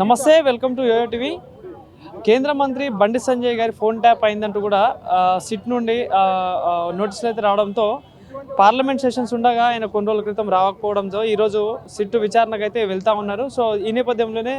నమస్తే, welcome to yo-yo TV. కేంద్ర మంత్రి బండి సంజయ్ గారి ఫోన్ ట్యాప్ అయిందంటూ కూడా సిట్ నుండి నోటీసులు అయితే రావడంతో పార్లమెంట్ సెషన్స్ ఉండగా ఆయన కొన్ని రోజుల క్రితం రాకపోవడంతో ఈరోజు సిట్టు విచారణకు అయితే వెళ్తూ ఉన్నారు. సో ఈ నేపథ్యంలోనే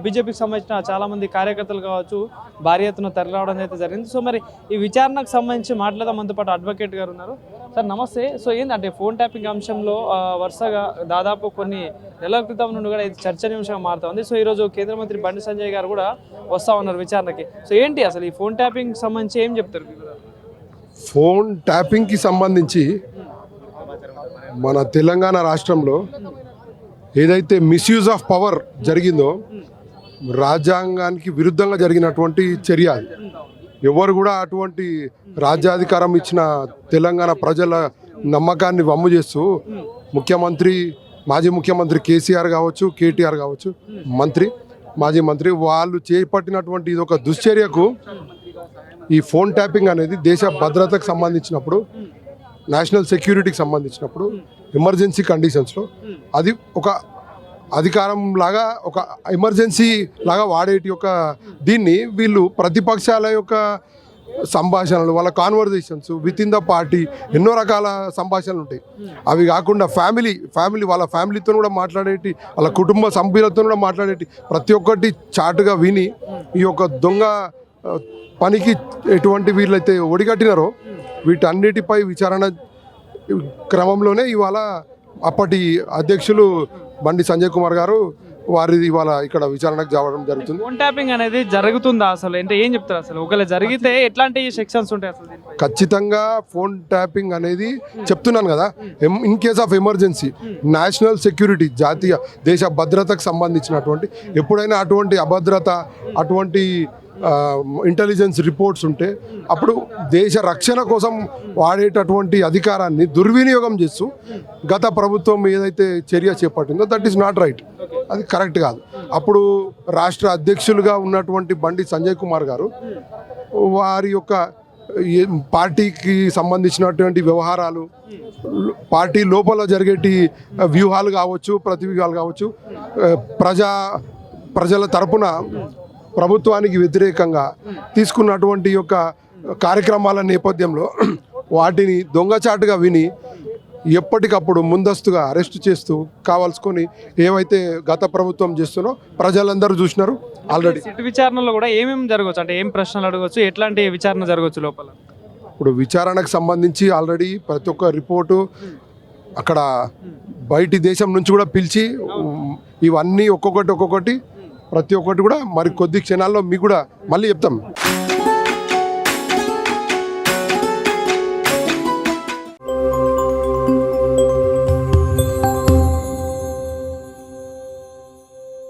బీజేపీకి సంబంధించిన చాలామంది కార్యకర్తలు కావచ్చు భారీ ఎత్తున తరలిరావడం అయితే జరిగింది. సో మరి ఈ విచారణకు సంబంధించి మాట్లాడదాం, మనతో పాటు అడ్వకేట్ గారు ఉన్నారు. సార్ నమస్తే. సో ఏంటంటే ఫోన్ ట్యాపింగ్ అంశంలో వరుసగా దాదాపు కొన్ని నెలల క్రితం నుండి కూడా ఇది చర్చనీయాంశంగా మారుతుంది. సో ఈరోజు కేంద్ర మంత్రి బండి సంజయ్ గారు కూడా వస్తూ ఉన్నారు విచారణకి. సో ఏంటి అసలు ఈ ఫోన్ ట్యాపింగ్ సంబంధించి ఏం చెప్తారు? ఫోన్ ట్యాపింగ్కి సంబంధించి మన తెలంగాణ రాష్ట్రంలో ఏదైతే మిస్యూజ్ ఆఫ్ పవర్ జరిగిందో రాజ్యాంగానికి విరుద్ధంగా జరిగినటువంటి చర్య. ఎవరు కూడా అటువంటి రాజ్యాధికారం ఇచ్చిన తెలంగాణ ప్రజల నమ్మకాన్ని వమ్ము చేస్తూ మాజీ ముఖ్యమంత్రి కేసీఆర్ కావచ్చు, కేటీఆర్ కావచ్చు, మాజీ మంత్రి వాళ్ళు చేపట్టినటువంటి ఇది ఒక దుశ్చర్యకు ఈ ఫోన్ ట్యాపింగ్ అనేది దేశ భద్రతకు సంబంధించినప్పుడు, నేషనల్ సెక్యూరిటీకి సంబంధించినప్పుడు, ఎమర్జెన్సీ కండిషన్స్లో అది ఒక అధికారం లాగా, ఒక ఎమర్జెన్సీ లాగా వాడేటి యొక్క దీన్ని వీళ్ళు ప్రతిపక్షాల యొక్క సంభాషణలు, వాళ్ళ conversations with in the party ఎన్నో రకాల సంభాషణలు ఉంటాయి. అవి కాకుండా ఫ్యామిలీ వాళ్ళ ఫ్యామిలీతో కూడా మాట్లాడేటి, వాళ్ళ కుటుంబ సభ్యులతో కూడా మాట్లాడేటి ప్రతి ఒక్కటి చాటుగా విని ఈ యొక్క దొంగ పనికి ఎటువంటి వీళ్ళైతే ఒడిగట్టినారో వీటన్నిటిపై విచారణ క్రమంలోనే ఇవాళ అప్పటి అధ్యక్షులు బండి సంజయ్ కుమార్ గారు వారిది ఇవాళ ఇక్కడ విచారణకు రావడం జరుగుతుంది. ఫోన్ ట్యాపింగ్ అనేది జరుగుతుందా అసలు? అంటే ఏం చెప్తారు అసలు? ఒకవేళ జరిగితే ఎట్లాంటి సెక్షన్స్ ఉంటాయి అసలు? ఖచ్చితంగా ఫోన్ ట్యాపింగ్ అనేది చెప్తున్నాను కదా, in case of emergency, national security, జాతీయ దేశ భద్రతకు సంబంధించినటువంటి ఎప్పుడైనా అటువంటి అభద్రత, అటువంటి ఇంటెలిజెన్స్ రిపోర్ట్స్ ఉంటే అప్పుడు దేశ రక్షణ కోసం వాడేటటువంటి అధికారాన్ని దుర్వినియోగం చేస్తూ గత ప్రభుత్వం ఏదైతే చర్య చేపట్టిందో దట్ ఈస్ నాట్ రైట్, అది కరెక్ట్ కాదు. అప్పుడు రాష్ట్ర అధ్యక్షులుగా ఉన్నటువంటి బండి సంజయ్ కుమార్ గారు వారి యొక్క పార్టీకి సంబంధించినటువంటి వ్యవహారాలు, పార్టీ లోపల జరిగేటి వ్యూహాలు కావచ్చు, ప్రతివ్యూహాలు కావచ్చు, ప్రజల తరపున ప్రభుత్వానికి వ్యతిరేకంగా తీసుకున్నటువంటి యొక్క కార్యక్రమాల నేపథ్యంలో వాటిని దొంగచాటుగా విని ఎప్పటికప్పుడు ముందస్తుగా అరెస్ట్ చేస్తూ కావాల్సుకొని ఏవైతే గత ప్రభుత్వం చేస్తున్నో ప్రజలందరూ చూసినారు. ఆల్రెడీ సిట్ విచారణలో కూడా ఏమేమి జరగవచ్చు, అంటే ఏం ప్రశ్నలు అడగవచ్చు, ఎట్లాంటి విచారణ జరగవచ్చు లోపల? ఇప్పుడు విచారణకు సంబంధించి ఆల్రెడీ ప్రతి ఒక్క రిపోర్టు అక్కడ బయటి దేశం నుంచి కూడా పిలిచి ఇవన్నీ ఒక్కొక్కటి ప్రతి ఒక్కటి కూడా మరి కొద్ది క్షణాల్లో మీకు కూడా మళ్ళీ చెప్తాం.